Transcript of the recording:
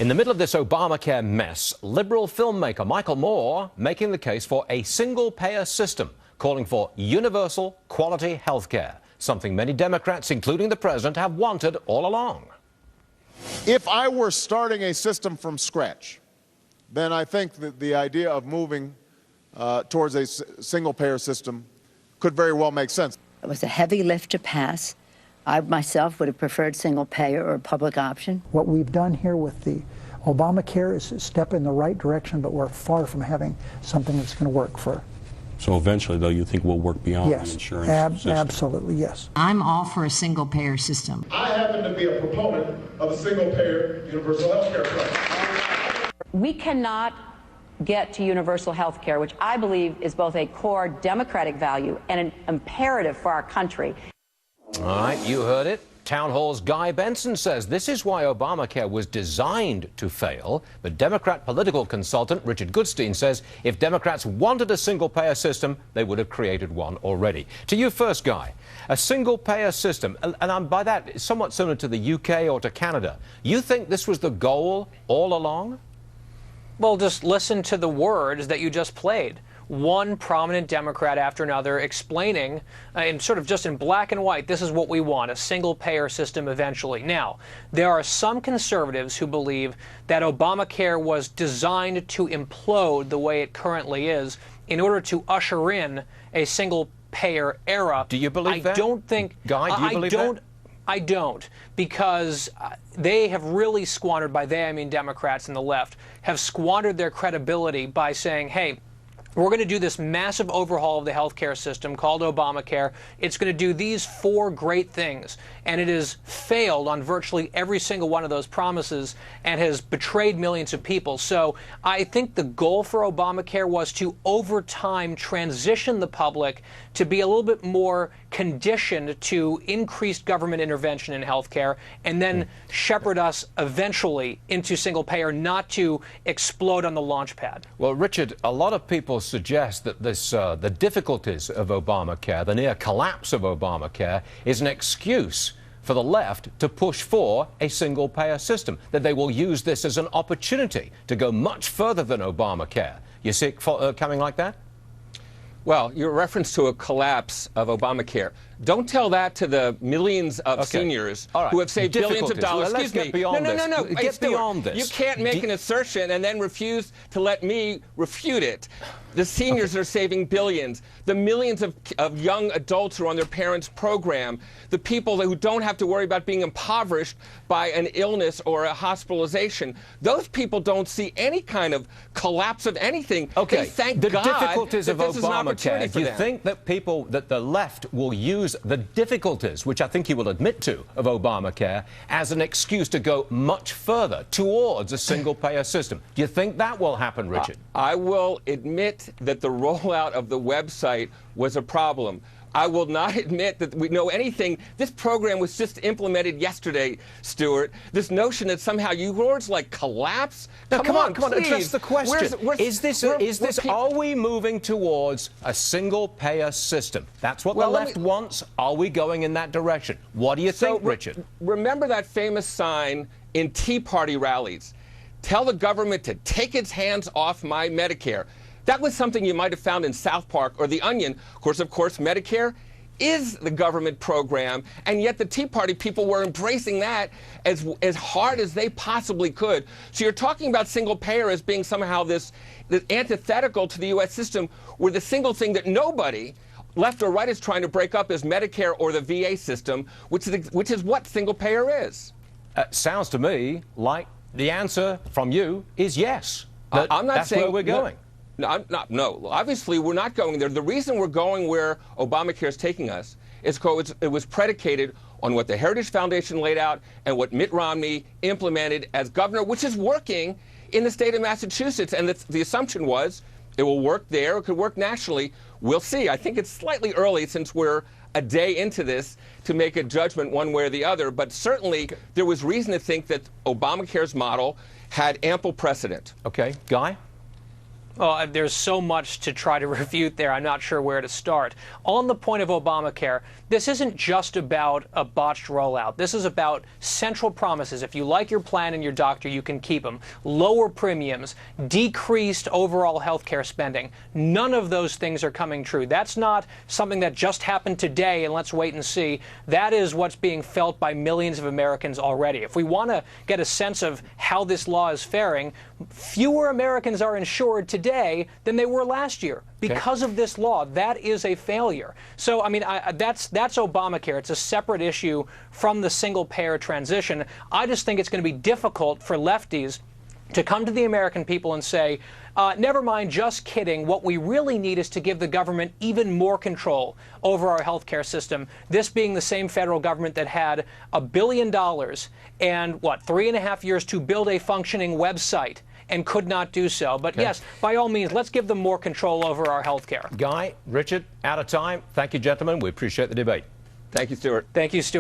In the middle of this Obamacare mess, liberal filmmaker Michael Moore making the case for a single-payer system, calling for universal quality health care, something many Democrats, including the president, have wanted all along. If I were starting a system from scratch, then I think that the idea of moving towards a single-payer system could very well make sense. It was a heavy lift to pass. I myself would have preferred single-payer or a public option. What we've done here with the Obamacare is a step in the right direction, but we're far from having something that's going to work for. So eventually, though, you think we'll work beyond the insurance system? Absolutely, yes. I'm all for a single-payer system. I happen to be a proponent of a single-payer universal health care plan. We cannot get to universal health care, which I believe is both a core democratic value and an imperative for our country. All right, you heard it. Town Hall's Guy Benson says this is why Obamacare was designed to fail. But Democrat political consultant Richard Goodstein says if Democrats wanted a single-payer system, they would have created one already. To you first, Guy. A single-payer system, and by that, somewhat similar to the UK or to Canada. You think this was the goal all along? Well, just listen to the words that you just played. One prominent Democrat after another explaining, in sort of just in black and white, this is what we want, a single-payer system eventually. Now, there are some conservatives who believe that Obamacare was designed to implode the way it currently is in order to usher in a single-payer era. Do you believe that? I don't think... Guy, do you believe that? I don't, because they have really squandered, by they I mean Democrats and the left, have squandered their credibility by saying, hey, we're going to do this massive overhaul of the healthcare system called Obamacare. It's going to do these 4 great things. And it has failed on virtually every single one of those promises and has betrayed millions of people. So I think the goal for Obamacare was to, over time, transition the public to be a little bit more conditioned to increased government intervention in healthcare and then shepherd us eventually into single payer, not to explode on the launch pad. Well, Richard, a lot of people suggest that the difficulties of Obamacare, the near collapse of Obamacare, is an excuse for the left to push for a single-payer system, that they will use this as an opportunity to go much further than Obamacare. You see it coming like that? Well, your reference to a collapse of Obamacare. Don't tell that to the millions of seniors who have saved billions of dollars. Let's get beyond this. No. Get beyond this. You can't make an assertion and then refuse to let me refute it. The seniors are saving billions. The millions of young adults who are on their parents' program. The people who don't have to worry about being impoverished by an illness or a hospitalization. Those people don't see any kind of collapse of anything. Okay. They thank the God difficulties that of this is an opportunity Obamacare. for Do you them. think that the left will use the difficulties, which I think you will admit to, of Obamacare as an excuse to go much further towards a single-payer system? Do you think that will happen, Richard? I will admit that the rollout of the website was a problem. I will not admit that we know anything. This program was just implemented yesterday, Stuart. This notion that somehow words like collapse. Now, come on, please. address the question. Are we moving towards a single-payer system? That's what the left wants. Are we going in that direction? What do you think, Richard? Remember that famous sign in Tea Party rallies? Tell the government to take its hands off my Medicare. That was something you might have found in South Park or The Onion. Of course, Medicare is the government program, and yet the Tea Party people were embracing that as hard as they possibly could. So you're talking about single payer as being somehow this antithetical to the U.S. system, where the single thing that nobody, left or right, is trying to break up is Medicare or the VA system, which is what single payer is. Sounds to me like the answer from you is yes. I'm not that's saying where we're going. No, obviously we're not going there. The reason we're going where Obamacare is taking us is because it was predicated on what the Heritage Foundation laid out and what Mitt Romney implemented as governor, which is working in the state of Massachusetts. And the assumption was it will work there, it could work nationally. We'll see. I think it's slightly early, since we're a day into this, to make a judgment one way or the other. But certainly there was reason to think that Obamacare's model had ample precedent. Okay. Guy? Well, there's so much to try to refute there. I'm not sure where to start. On the point of Obamacare, this isn't just about a botched rollout. This is about central promises. If you like your plan and your doctor, you can keep them. Lower premiums, decreased overall health care spending. None of those things are coming true. That's not something that just happened today and let's wait and see. That is what's being felt by millions of Americans already. If we want to get a sense of how this law is faring, fewer Americans are insured today than they were last year because of this law. That is a failure. So, I mean, that's Obamacare. It's a separate issue from the single-payer transition. I just think it's going to be difficult for lefties to come to the American people and say, never mind, just kidding. What we really need is to give the government even more control over our health care system. This being the same federal government that had $1 billion and, 3.5 years to build a functioning website and could not do so. But yes, by all means, let's give them more control over our health care. Guy, Richard, out of time. Thank you, gentlemen. We appreciate the debate. Thank you, Stuart. Thank you, Stuart.